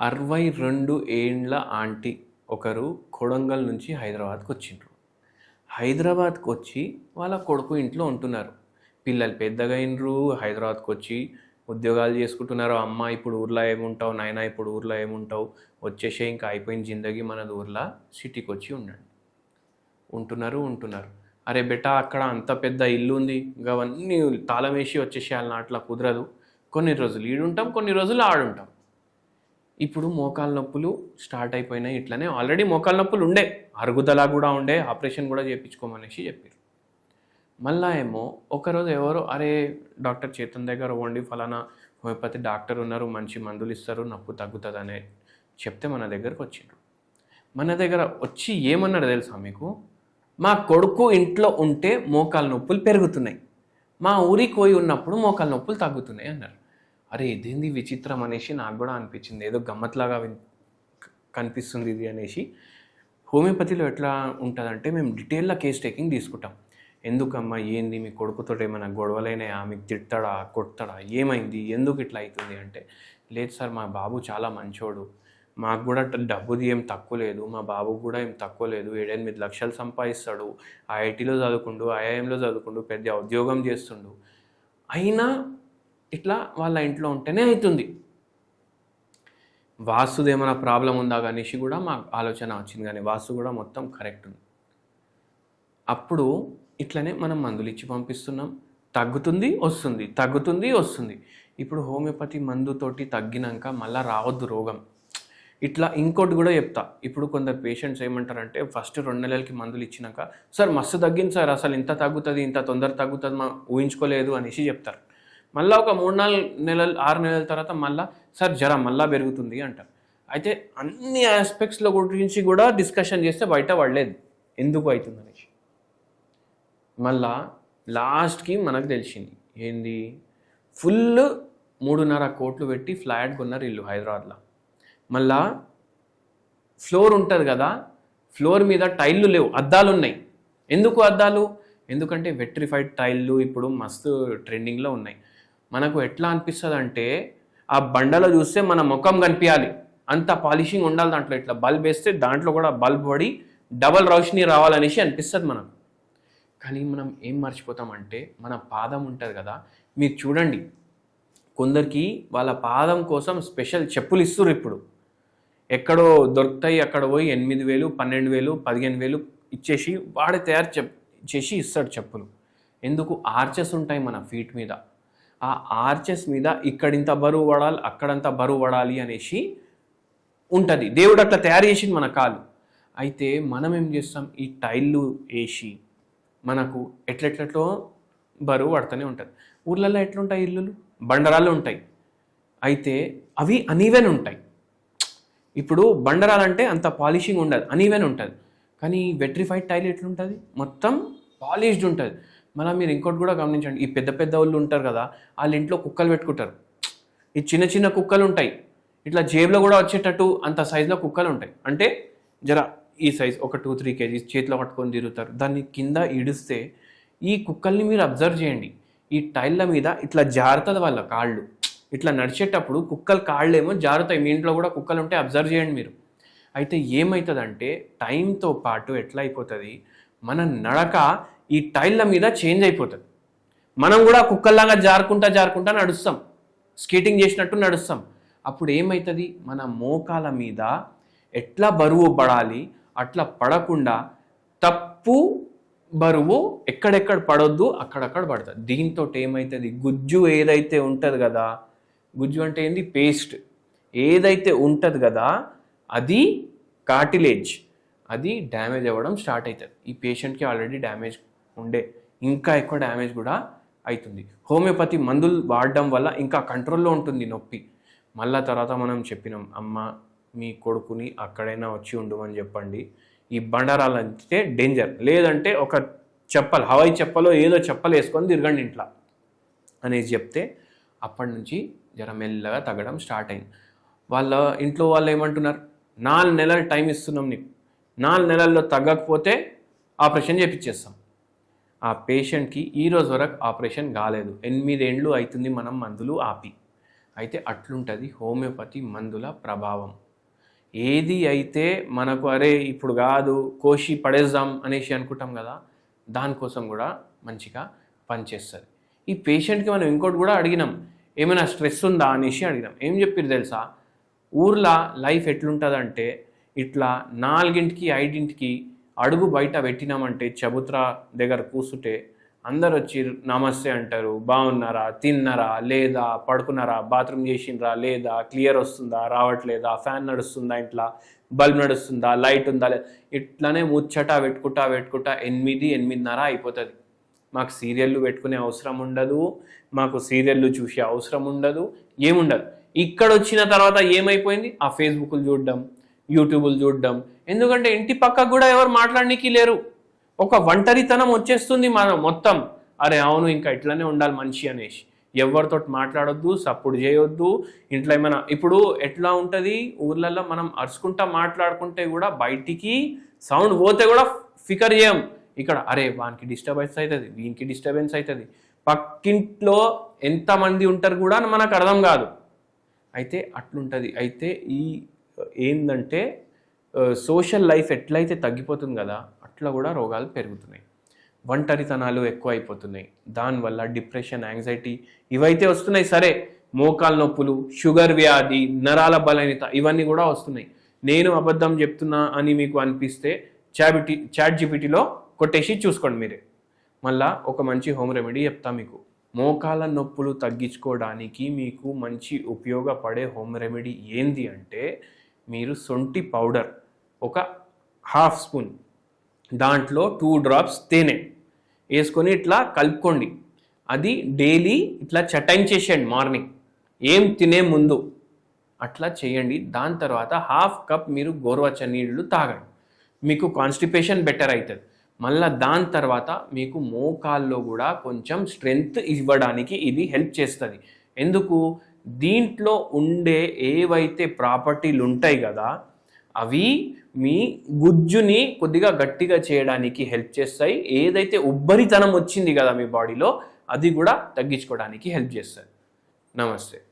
62 ఏండ్ల ఆంటీ ఒకరు కొడంగల్ నుంచి హైదరాబాద్కి వచ్చిండ్రు. హైదరాబాద్కి వచ్చి వాళ్ళ కొడుకు ఇంట్లో ఉంటున్నారు. పిల్లలు పెద్దగా అయినరు, హైదరాబాద్కి వచ్చి ఉద్యోగాలు చేసుకుంటున్నారు. అమ్మ ఇప్పుడు ఊర్లో ఏముంటావు, నాయన ఇప్పుడు ఊర్లో ఏముంటావు, వచ్చేసే ఇంకా అయిపోయిన జిందగీ మనది ఊర్లో, సిటీకి వచ్చి ఉండండి. ఉంటున్నారు. అరే బెటా అక్కడ అంత పెద్ద ఇల్లు ఉంది, ఇంకా అవన్నీ తాళం వేసి వచ్చేసేయాలని అట్లా కుదరదు. కొన్ని రోజులు ఈడుంటాం, కొన్ని రోజులు ఆడుంటాం. ఇప్పుడు మోకాళ్ళ నొప్పులు స్టార్ట్ అయిపోయినాయి. ఇట్లనే ఆల్రెడీ మోకాళ్ళ నొప్పులు ఉండే, అరుగుదల కూడా ఉండే, ఆపరేషన్ కూడా చేయించుకోమనేసి చెప్పారు. మళ్ళా ఏమో ఒకరోజు ఎవరో అరే డాక్టర్ చేతన్ దగ్గర పోండి, ఫలానా హోమియోపతి డాక్టర్ ఉన్నారు, మంచి మందులు ఇస్తారు, నొప్పి తగ్గుతుంది అనే చెప్తే మన దగ్గరకు వచ్చిండ్రు. మన దగ్గర వచ్చి ఏమన్నాడు తెలుసా మీకు? మా కొడుకు ఇంట్లో ఉంటే మోకాళ్ళ నొప్పులు పెరుగుతున్నాయి, మా ఊరికి పోయి ఉన్నప్పుడు మోకాళ్ళ నొప్పులు తగ్గుతున్నాయి అన్నారు. అరే ఇదేంది విచిత్రం అనేసి నాకు కూడా అనిపించింది, ఏదో గమ్మత్లాగా కనిపిస్తుంది ఇది అనేసి. హోమియోపతిలో ఎట్లా ఉంటుందంటే మేము డీటెయిల్గా కేస్ టేకింగ్ తీసుకుంటాం. ఎందుకమ్మా ఏంది, మీ కొడుకుతో ఏమైనా గొడవలైనాయా, మీకు తిడతాడా కొడతాడా, ఏమైంది, ఎందుకు ఇట్లా అవుతుంది అంటే, లేదు సార్ మా బాబు చాలా మంచోడు, మాకు కూడా డబ్బుది ఏం తక్కువ లేదు, మా బాబుకు కూడా ఏం తక్కువ లేదు, 7-8 లక్షలు సంపాదిస్తాడు, ఐఐటీలో చదువుకుండు, ఐఐఎంలో చదువుకుండు, పెద్ద ఉద్యోగం చేస్తుండు, అయినా ఇట్లా వాళ్ళ ఇంట్లో ఉంటేనే అవుతుంది. వాస్తుది ఏమైనా ప్రాబ్లం ఉందా అనేసి కూడా మాకు ఆలోచన వచ్చింది, కానీ వాస్తు కూడా మొత్తం కరెక్ట్ ఉంది. అప్పుడు ఇట్లనే మనం మందులు ఇచ్చి పంపిస్తున్నాం, తగ్గుతుంది వస్తుంది, తగ్గుతుంది వస్తుంది. ఇప్పుడు హోమియోపతి మందుతోటి తగ్గినాక మళ్ళీ రావద్దు రోగం. ఇట్లా ఇంకోటి కూడా చెప్తా, ఇప్పుడు కొందరు పేషెంట్స్ ఏమంటారంటే ఫస్ట్ 2 నెలలకి మందులు ఇచ్చినాక సార్ మస్తు తగ్గింది సార్, అసలు ఇంత తగ్గుతుంది, ఇంత తొందర తగ్గుతుంది మా ఊహించుకోలేదు అనేసి చెప్తారు. మళ్ళీ ఒక 3-4 నెలలు 6 నెలల తర్వాత మళ్ళీ సార్ జ్వరం మళ్ళీ పెరుగుతుంది అంటారు. అయితే అన్ని ఆస్పెక్ట్స్లో గురించి కూడా డిస్కషన్ చేస్తే బయట పడలేదు ఎందుకు అవుతుంది అనేసి. మళ్ళా లాస్ట్కి మనకు తెలిసింది ఏంది, ఫుల్ 3.5 కోట్లు పెట్టి ఫ్లాట్ కొన్నారు ఇల్లు హైదరాబాద్లో. మళ్ళా ఫ్లోర్ ఉంటుంది కదా, ఫ్లోర్ మీద టైళ్ళు లేవు, అద్దాలు ఉన్నాయి. ఎందుకు అద్దాలు? ఎందుకంటే వెట్రిఫైడ్ టైళ్ళు ఇప్పుడు మస్తు ట్రెండింగ్లో ఉన్నాయి. మనకు ఎట్లా అనిపిస్తుంది అంటే ఆ బండలో చూస్తే మన ముఖం కనిపించాలి, అంత పాలిషింగ్ ఉండాలి దాంట్లో. ఇట్లా బల్బ్ వేస్తే దాంట్లో కూడా బల్బ్ పడి డబల్ రోషనీ రావాలనేసి అనిపిస్తుంది మనకు. కానీ మనం ఏం మర్చిపోతామంటే మన పాదం ఉంటుంది కదా, మీరు చూడండి కొందరికి వాళ్ళ పాదం కోసం స్పెషల్ చెప్పులు ఇస్తుర్రు. ఇప్పుడు ఎక్కడో దొరుకుతాయి, అక్కడ పోయి 8,000, 12,000, 15,000 ఇచ్చేసి వాడే తయారు చేసి ఇస్తాడు చెప్పులు. ఎందుకు? ఆర్చెస్ ఉంటాయి మన ఫీట్ మీద, ఆ ఆర్చెస్ మీద ఇక్కడింత బరువు పడాలి, అక్కడంత బరువు పడాలి అనేసి ఉంటుంది. దేవుడు అట్లా తయారు చేసింది మన కాలు. అయితే మనం ఏం చేస్తాం, ఈ టైళ్ళు వేసి మనకు ఎట్లెట్లట్లో బరువు పడుతూనే ఉంటుంది. ఊర్లలో ఎట్లుంటాయి ఇల్లులు, బండరాళ్ళు ఉంటాయి, అయితే అవి అనీవెన్ ఉంటాయి. ఇప్పుడు బండరాలంటే అంత పాలిషింగ్ ఉండదు, అనీవెన్ ఉంటుంది. కానీ వెట్రిఫైడ్ టైల్ ఎట్లుంటుంది, మొత్తం పాలిష్డ్ ఉంటుంది. మళ్ళీ మీరు ఇంకోటి కూడా గమనించండి, ఈ పెద్ద పెద్ద వాళ్ళు ఉంటారు కదా, వాళ్ళ ఇంట్లో కుక్కలు పెట్టుకుంటారు. ఈ చిన్న చిన్న కుక్కలు ఉంటాయి, ఇట్లా జేబులో కూడా వచ్చేటట్టు అంత సైజులో కుక్కలు ఉంటాయి. అంటే జర ఈ సైజ్ ఒక 2-3 kgs చేతిలో పట్టుకొని తిరుగుతారు. దాన్ని కింద ఇడిస్తే ఈ కుక్కల్ని మీరు అబ్జర్వ్ చేయండి, ఈ టైళ్ళ మీద ఇట్లా జారుతుంది వాళ్ళ కాళ్ళు. ఇట్లా నడిచేటప్పుడు కుక్కలు కాళ్ళు ఏమో జారుతాయి. మీ ఇంట్లో కూడా కుక్కలు ఉంటే అబ్జర్వ్ చేయండి మీరు. అయితే ఏమవుతుందంటే టైంతో పాటు ఎట్లా అయిపోతుంది, మన నడక ఈ టైళ్ళ మీద చేంజ్ అయిపోతుంది. మనం కూడా కుక్కల్లాగా జారుకుంటా నడుస్తాం, స్కేటింగ్ చేసినట్టు నడుస్తాం. అప్పుడు ఏమవుతుంది, మన మోకాల మీద ఎట్లా బరువు పడాలి అట్లా పడకుండా తప్పు బరువు ఎక్కడెక్కడ పడొద్దు అక్కడక్కడ పడుతుంది. దీంతో ఏమవుతుంది, గుజ్జు ఏదైతే ఉంటుంది కదా, గుజ్జు అంటే ఏంది, పేస్ట్ ఏదైతే ఉంటుంది కదా, అది కార్టిలేజ్, అది డ్యామేజ్ అవ్వడం స్టార్ట్ అవుతుంది. ఈ పేషెంట్కి ఆల్రెడీ డ్యామేజ్ ఉండే, ఇంకా ఎక్కువ డ్యామేజ్ కూడా అవుతుంది. హోమియోపతి మందులు వాడడం వల్ల ఇంకా కంట్రోల్లో ఉంటుంది నొప్పి. మళ్ళా తర్వాత మనం చెప్పినాం, అమ్మ మీ కొడుకుని అక్కడైనా వచ్చి ఉండమని చెప్పండి, ఈ బండరాలు అంటే డేంజర్, లేదంటే ఒక చెప్పలు హవాయి చెప్పలో ఏదో చెప్పలు వేసుకొని తిరగండి ఇంట్లో అనేసి చెప్తే అప్పటి నుంచి జర మెల్లగా తగ్గడం స్టార్ట్ అయింది. వాళ్ళ ఇంట్లో వాళ్ళు ఏమంటున్నారు, 4 నెలలు టైం ఇస్తున్నాం నీకు, 4 నెలల్లో తగ్గకపోతే ఆపరేషన్ చేయించేస్తాం. ఆ పేషెంట్కి ఈరోజు వరకు ఆపరేషన్ కాలేదు, 8 ఏళ్ళు అవుతుంది మనం మందులు ఆపి. అయితే అట్లుంటుంది హోమియోపతి మందుల ప్రభావం. ఏది అయితే మనకు అరే ఇప్పుడు కాదు కోసి పడేద్దాం అనేసి అనుకుంటాం కదా, దానికోసం కూడా మంచిగా పనిచేస్తుంది. ఈ పేషెంట్కి మనం ఇంకోటి కూడా అడిగినాం, ఏమైనా స్ట్రెస్ ఉందా అనేసి అడిగినాం. ఏం చెప్పారు తెలుసా, ఊర్లో లైఫ్ ఎట్లుంటుందంటే ఇట్లా 4కి 5కి అడుగు బయట పెట్టినామంటే చబుత్రా దగ్గర కూర్చుంటే అందరు వచ్చి నమస్తే అంటారు, బాగున్నారా, తిన్నారా లేదా, పడుకున్నారా, బాత్రూమ్ చేసిండ్రా లేదా, క్లియర్ వస్తుందా రావట్లేదా, ఫ్యాన్ నడుస్తుందా, ఇంట్లో బల్బ్ నడుస్తుందా, లైట్ ఉందా లేదా, ఇట్లానే ముచ్చట పెట్టుకుంటా 8-8:30 అయిపోతుంది. మాకు సీరియళ్ళు పెట్టుకునే అవసరం ఉండదు, మాకు సీరియళ్ళు చూసే అవసరం ఉండదు, ఏముండదు. ఇక్కడ వచ్చిన తర్వాత ఏమైపోయింది, ఆ ఫేస్బుక్లు చూడడం, యూట్యూబ్లు చూడడం. ఎందుకంటే ఇంటి పక్కకు కూడా ఎవరు మాట్లాడడానికి లేరు, ఒక ఒంటరితనం వచ్చేస్తుంది మనం మొత్తం. అరే అవును ఇంకా ఇట్లానే ఉండాలి మనిషి అనేసి, ఎవరితో మాట్లాడొద్దు, సప్పుడు చేయొద్దు. ఇంట్లో ఏమైనా ఇప్పుడు ఎట్లా ఉంటుంది ఊర్లలో, మనం అరుచుకుంటా మాట్లాడుకుంటే కూడా బయటికి సౌండ్ పోతే కూడా ఫికర్ చేయం. ఇక్కడ అరే వానికి డిస్టర్బెన్స్ అవుతుంది, వీనికి డిస్టర్బెన్స్ అవుతుంది, పక్కింట్లో ఎంతమంది ఉంటారు కూడా మనకు అర్థం కాదు. అయితే అట్లుంటుంది. అయితే ఈ ఏంటంటే సోషల్ లైఫ్ ఎట్లయితే తగ్గిపోతుంది కదా, అట్లా కూడా రోగాలు పెరుగుతున్నాయి, ఒంటరితనాలు ఎక్కువ అయిపోతున్నాయి. దానివల్ల డిప్రెషన్, యాంగ్జైటీ ఇవైతే వస్తున్నాయి. సరే, మోకాలు నొప్పులు, షుగర్ వ్యాధి, నరాల బలహీనత ఇవన్నీ కూడా వస్తున్నాయి. నేను అబద్ధం చెప్తున్నా అని మీకు అనిపిస్తే చాట్ జీపీటీలో కొట్టేసి చూసుకోండి మీరే. మళ్ళా ఒక మంచి హోమ్ రెమెడీ చెప్తా మీకు. మోకాల నొప్పులు తగ్గించుకోవడానికి మీకు మంచి ఉపయోగపడే హోమ్ రెమెడీ ఏంది అంటే, మీరు సొంటి పౌడర్ ఒక 1/2 స్పూన్, దాంట్లో 2 డ్రాప్స్ తేనె వేసుకొని ఇట్లా కలుపుకోండి. అది డైలీ ఇట్లా చటాయించేసేయండి మార్నింగ్ ఏం తినే ముందు, అట్లా చేయండి. దాని తర్వాత 1/2 కప్ మీరు గోరువెచ్చని నీళ్ళు తాగండి, మీకు కాన్స్టిపేషన్ బెటర్ అవుతుంది. మళ్ళీ దాని తర్వాత మీకు మోకాల్లో కూడా కొంచెం స్ట్రెంగ్త్ ఇవ్వడానికి ఇది హెల్ప్ చేస్తుంది. ఎందుకు, దీంట్లో ఉండే ఏవైతే ప్రాపర్టీలు ఉంటాయి కదా, అవి మీ గుజ్జుని కొద్దిగా గట్టిగా చేయడానికి హెల్ప్ చేస్తాయి. ఏదైతే ఉబ్బరితనం వచ్చింది కదా మీ బాడీలో, అది కూడా తగ్గించుకోవడానికి హెల్ప్ చేస్తుంది. నమస్తే.